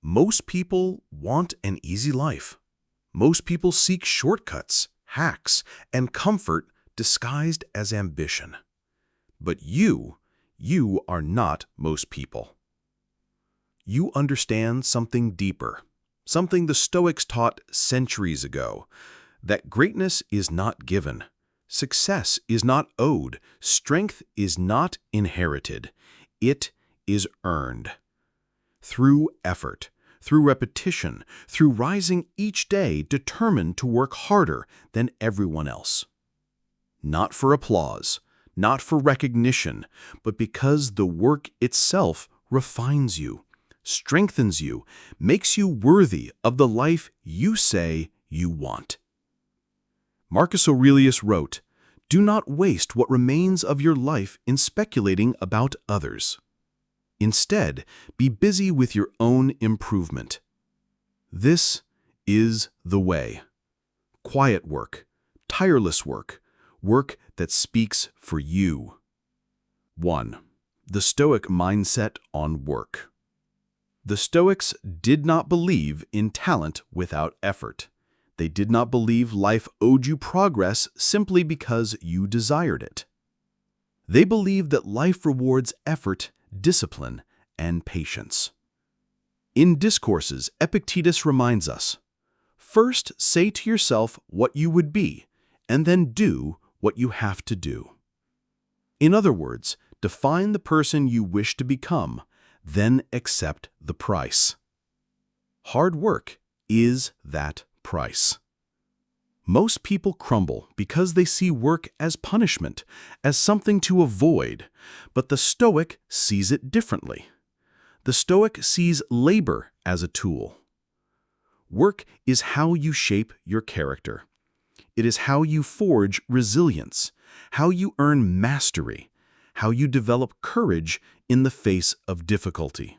Most people want an easy life. Most people seek shortcuts, hacks, and comfort disguised as ambition. But you are not most people. You understand something deeper, something the Stoics taught centuries ago, that greatness is not given, success is not owed, strength is not inherited, it is earned. Through effort, through repetition, through rising each day determined to work harder than everyone else. Not for applause, not for recognition, but because the work itself refines you, strengthens you, makes you worthy of the life you say you want. Marcus Aurelius wrote, "Do not waste what remains of your life in speculating about others. Instead, be busy with your own improvement." This is the way. Quiet work, tireless work, work that speaks for you. 1. The Stoic mindset on work. The Stoics did not believe in talent without effort. They did not believe life owed you progress simply because you desired it. They believed that life rewards effort, discipline, and patience. In Discourses, Epictetus reminds us, "First say to yourself what you would be, and then do what you have to do." In other words, define the person you wish to become, then accept the price. Hard work is that price. Most people crumble because they see work as punishment, as something to avoid, but the Stoic sees it differently. The Stoic sees labor as a tool. Work is how you shape your character. It is how you forge resilience, how you earn mastery, how you develop courage in the face of difficulty.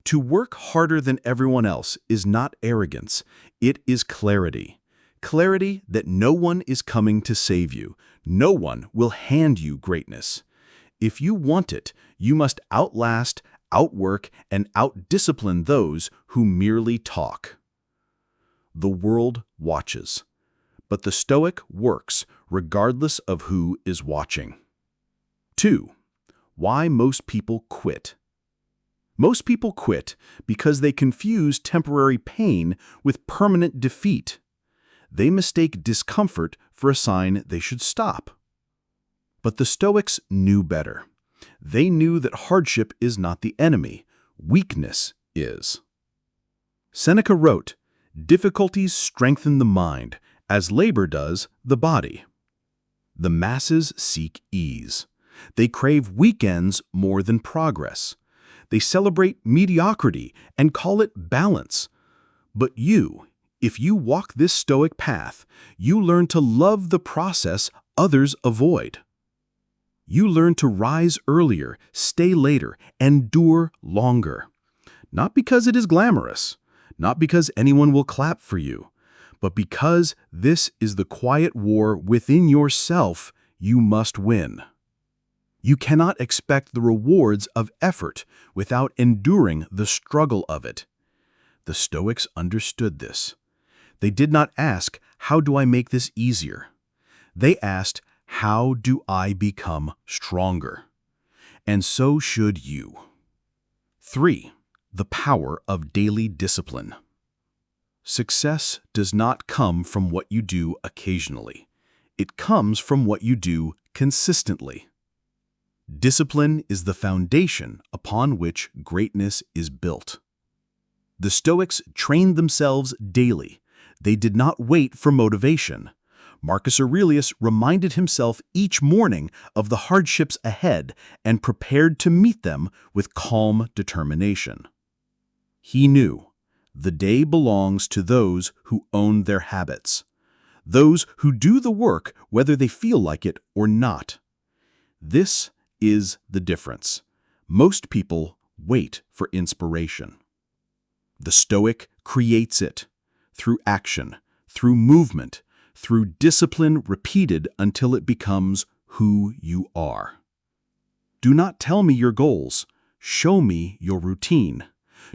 To work harder than everyone else is not arrogance, it is clarity. Clarity that no one is coming to save you. No one will hand you greatness. If you want it, you must outlast, outwork, and outdiscipline those who merely talk. The world watches, but the Stoic works regardless of who is watching. 2. Why most people quit. Most people quit because they confuse temporary pain with permanent defeat. They mistake discomfort for a sign they should stop. But the Stoics knew better. They knew that hardship is not the enemy, weakness is. Seneca wrote, "Difficulties strengthen the mind, as labor does the body." The masses seek ease. They crave weekends more than progress. They celebrate mediocrity and call it balance. But if you walk this Stoic path, you learn to love the process others avoid. You learn to rise earlier, stay later, endure longer. Not because it is glamorous, not because anyone will clap for you, but because this is the quiet war within yourself you must win. You cannot expect the rewards of effort without enduring the struggle of it. The Stoics understood this. They did not ask, "How do I make this easier?" They asked, "How do I become stronger?" And so should you. 3. The power of daily discipline. Success does not come from what you do occasionally. It comes from what you do consistently. Discipline is the foundation upon which greatness is built. The Stoics trained themselves daily. They did not wait for motivation. Marcus Aurelius reminded himself each morning of the hardships ahead and prepared to meet them with calm determination. He knew the day belongs to those who own their habits, those who do the work whether they feel like it or not. This is the difference. Most people wait for inspiration. The Stoic creates it through action, through movement, through discipline repeated until it becomes who you are. Do not tell me your goals. Show me your routine.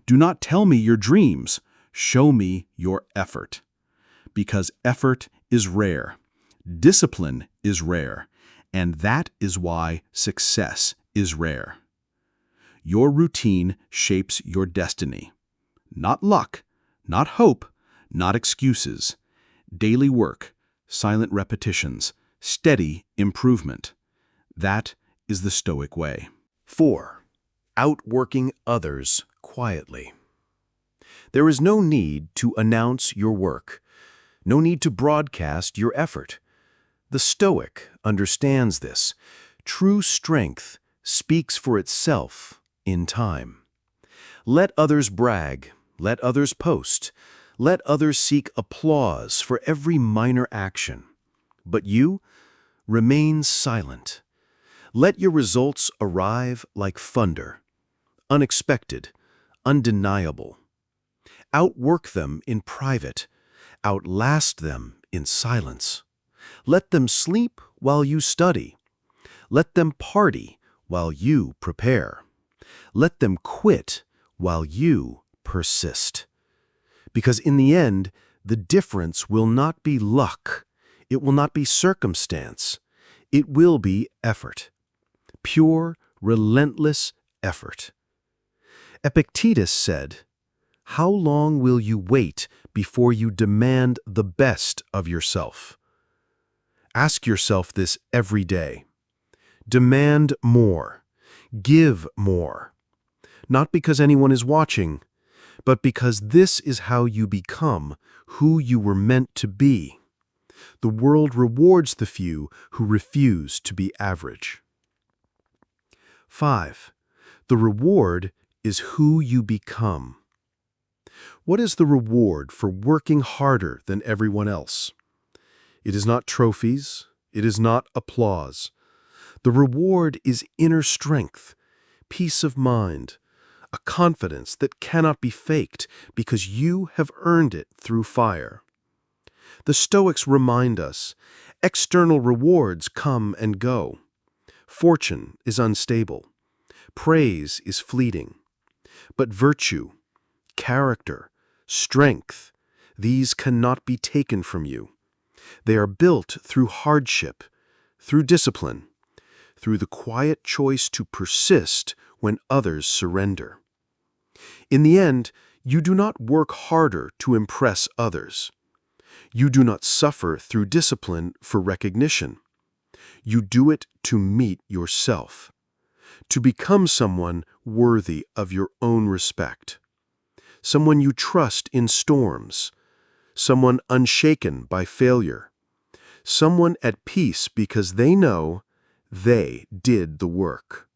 Do not tell me your dreams. Show me your effort. Because effort is rare. Discipline is rare. And that is why success is rare. Your routine shapes your destiny. Not luck, not hope, not excuses. Daily work, silent repetitions, steady improvement. That is the Stoic way. 4. Outworking others quietly. There is no need to announce your work, no need to broadcast your effort. The Stoic understands this. True strength speaks for itself in time. Let others brag, let others post, let others seek applause for every minor action. But you remain silent. Let your results arrive like thunder, unexpected, undeniable. Outwork them in private, outlast them in silence. Let them sleep while you study. Let them party while you prepare. Let them quit while you persist. Because in the end, the difference will not be luck. It will not be circumstance. It will be effort. Pure, relentless effort. Epictetus said, "How long will you wait before you demand the best of yourself?" Ask yourself this every day. Demand more. Give more. Not because anyone is watching, but because this is how you become who you were meant to be. The world rewards the few who refuse to be average. 5. The reward is who you become. What is the reward for working harder than everyone else? It is not trophies. It is not applause. The reward is inner strength, peace of mind, a confidence that cannot be faked because you have earned it through fire. The Stoics remind us, external rewards come and go. Fortune is unstable. Praise is fleeting. But virtue, character, strength, these cannot be taken from you. They are built through hardship, through discipline, through the quiet choice to persist when others surrender. In the end, you do not work harder to impress others. You do not suffer through discipline for recognition. You do it to meet yourself, to become someone worthy of your own respect, someone you trust in storms, someone unshaken by failure, someone at peace because they know they did the work.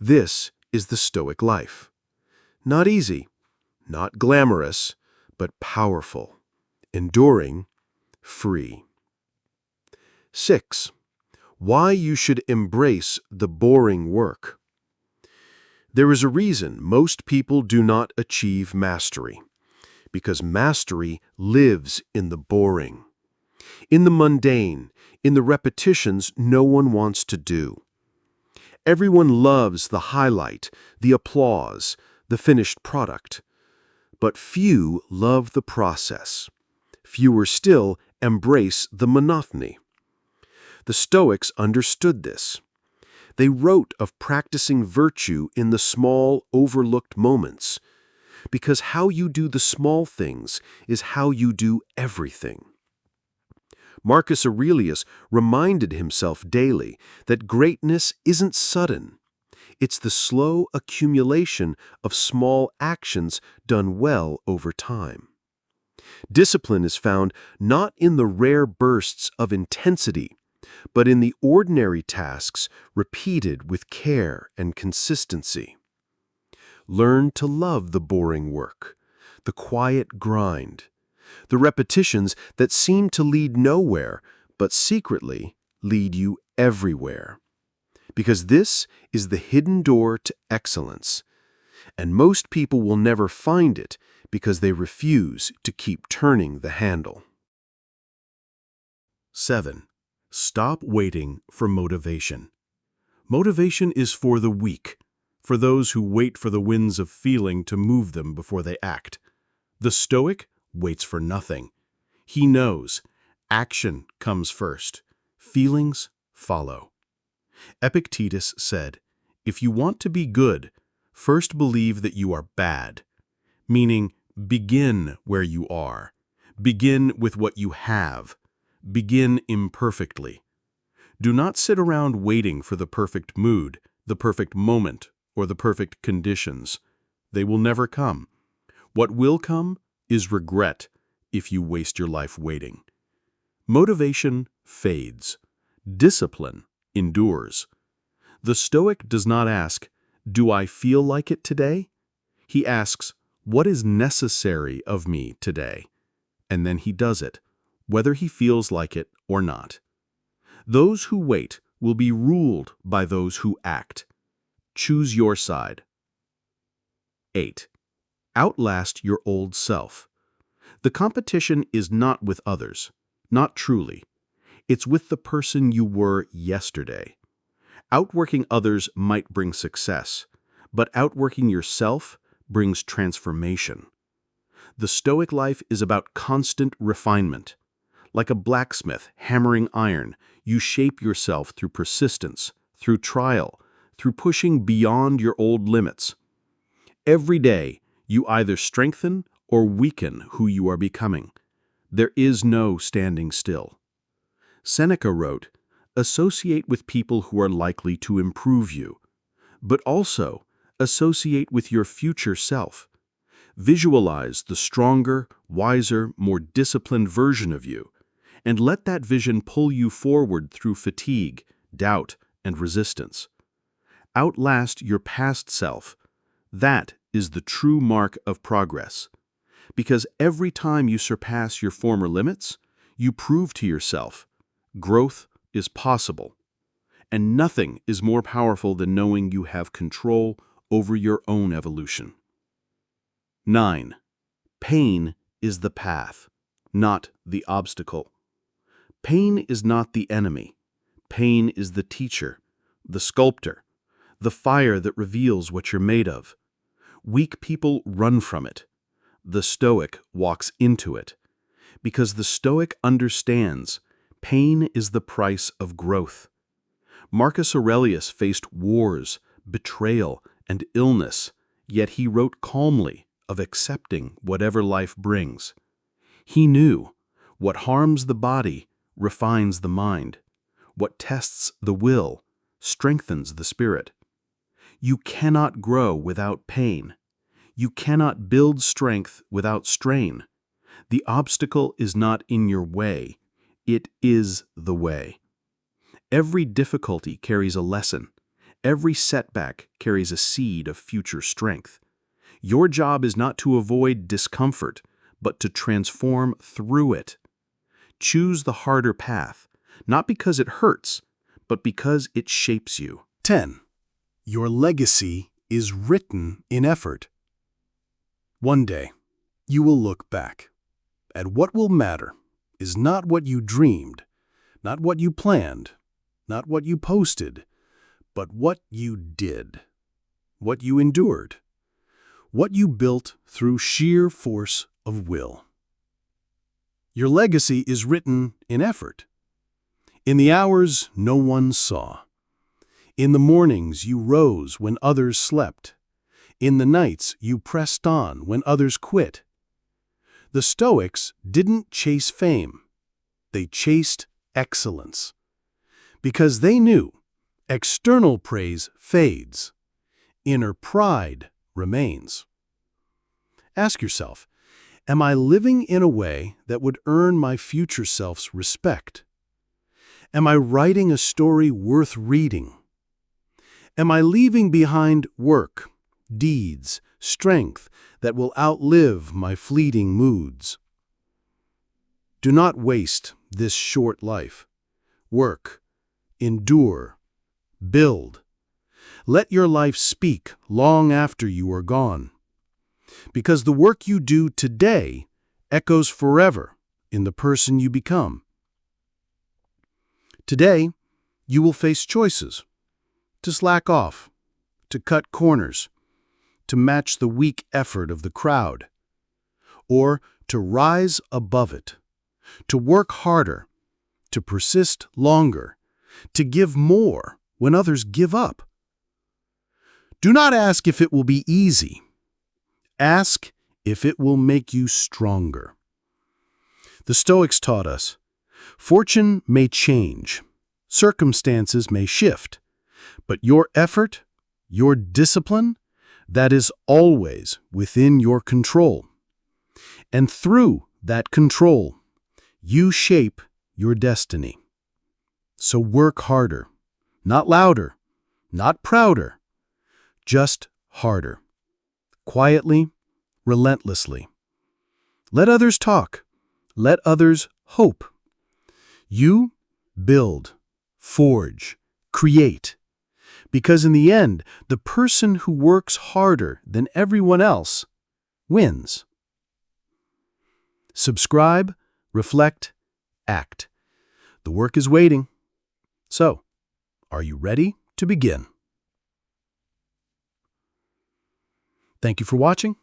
This is the Stoic life. Not easy, not glamorous, but powerful, enduring, free. 6. Why you should embrace the boring work. There is a reason most people do not achieve mastery, because mastery lives in the boring, in the mundane, in the repetitions no one wants to do. Everyone loves the highlight, the applause, the finished product. But few love the process. Fewer still embrace the monotony. The Stoics understood this. They wrote of practicing virtue in the small, overlooked moments, because how you do the small things is how you do everything. Marcus Aurelius reminded himself daily that greatness isn't sudden. It's the slow accumulation of small actions done well over time. Discipline is found not in the rare bursts of intensity, but in the ordinary tasks repeated with care and consistency. Learn to love the boring work, the quiet grind, the repetitions that seem to lead nowhere, but secretly lead you everywhere. Because this is the hidden door to excellence, and most people will never find it because they refuse to keep turning the handle. 7. Stop waiting for motivation. Motivation is for the weak, for those who wait for the winds of feeling to move them before they act. The Stoic waits for nothing. He knows action comes first. Feelings follow. Epictetus said, "If you want to be good, first believe that you are bad," meaning begin where you are. Begin with what you have. Begin imperfectly. Do not sit around waiting for the perfect mood, the perfect moment, or the perfect conditions. They will never come. What will come is regret if you waste your life waiting. Motivation fades. Discipline endures. The Stoic does not ask, "Do I feel like it today?" He asks, "What is necessary of me today?" And then he does it, whether he feels like it or not. Those who wait will be ruled by those who act. Choose your side. 8. Outlast your old self. The competition is not with others, not truly. It's with the person you were yesterday. Outworking others might bring success, but outworking yourself brings transformation. The Stoic life is about constant refinement. Like a blacksmith hammering iron, you shape yourself through persistence, through trial, through pushing beyond your old limits. Every day, you either strengthen or weaken who you are becoming. There is no standing still. Seneca wrote, "Associate with people who are likely to improve you, but also associate with your future self. Visualize the stronger, wiser, more disciplined version of you, and let that vision pull you forward through fatigue, doubt, and resistance. Outlast your past self. That is the true mark of progress. Because every time you surpass your former limits, you prove to yourself, growth is possible. And nothing is more powerful than knowing you have control over your own evolution." 9. Pain is the path, not the obstacle. Pain is not the enemy. Pain is the teacher, the sculptor, the fire that reveals what you're made of. Weak people run from it. The Stoic walks into it. Because the Stoic understands pain is the price of growth. Marcus Aurelius faced wars, betrayal, and illness, yet he wrote calmly of accepting whatever life brings. He knew what harms the body refines the mind. What tests the will strengthens the spirit. You cannot grow without pain. You cannot build strength without strain. The obstacle is not in your way. It is the way. Every difficulty carries a lesson. Every setback carries a seed of future strength. Your job is not to avoid discomfort, but to transform through it. Choose the harder path, not because it hurts, but because it shapes you. 10. Your legacy is written in effort. One day, you will look back, and what will matter is not what you dreamed, not what you planned, not what you posted, but what you did, what you endured, what you built through sheer force of will. Your legacy is written in effort. In the hours no one saw. In the mornings you rose when others slept. In the nights you pressed on when others quit. The Stoics didn't chase fame. They chased excellence. Because they knew external praise fades. Inner pride remains. Ask yourself, am I living in a way that would earn my future self's respect? Am I writing a story worth reading? Am I leaving behind work, deeds, strength that will outlive my fleeting moods? Do not waste this short life. Work, endure, build. Let your life speak long after you are gone. Because the work you do today echoes forever in the person you become. Today, you will face choices: to slack off, to cut corners, to match the weak effort of the crowd, or to rise above it, to work harder, to persist longer, to give more when others give up. Do not ask if it will be easy. Ask if it will make you stronger. The Stoics taught us, fortune may change, circumstances may shift, but your effort, your discipline, that is always within your control. And through that control, you shape your destiny. So work harder, not louder, not prouder, just harder. Quietly, relentlessly. Let others talk. Let others hope. You build, forge, create. Because in the end, the person who works harder than everyone else wins. Subscribe, reflect, act. The work is waiting. So, are you ready to begin? Thank you for watching.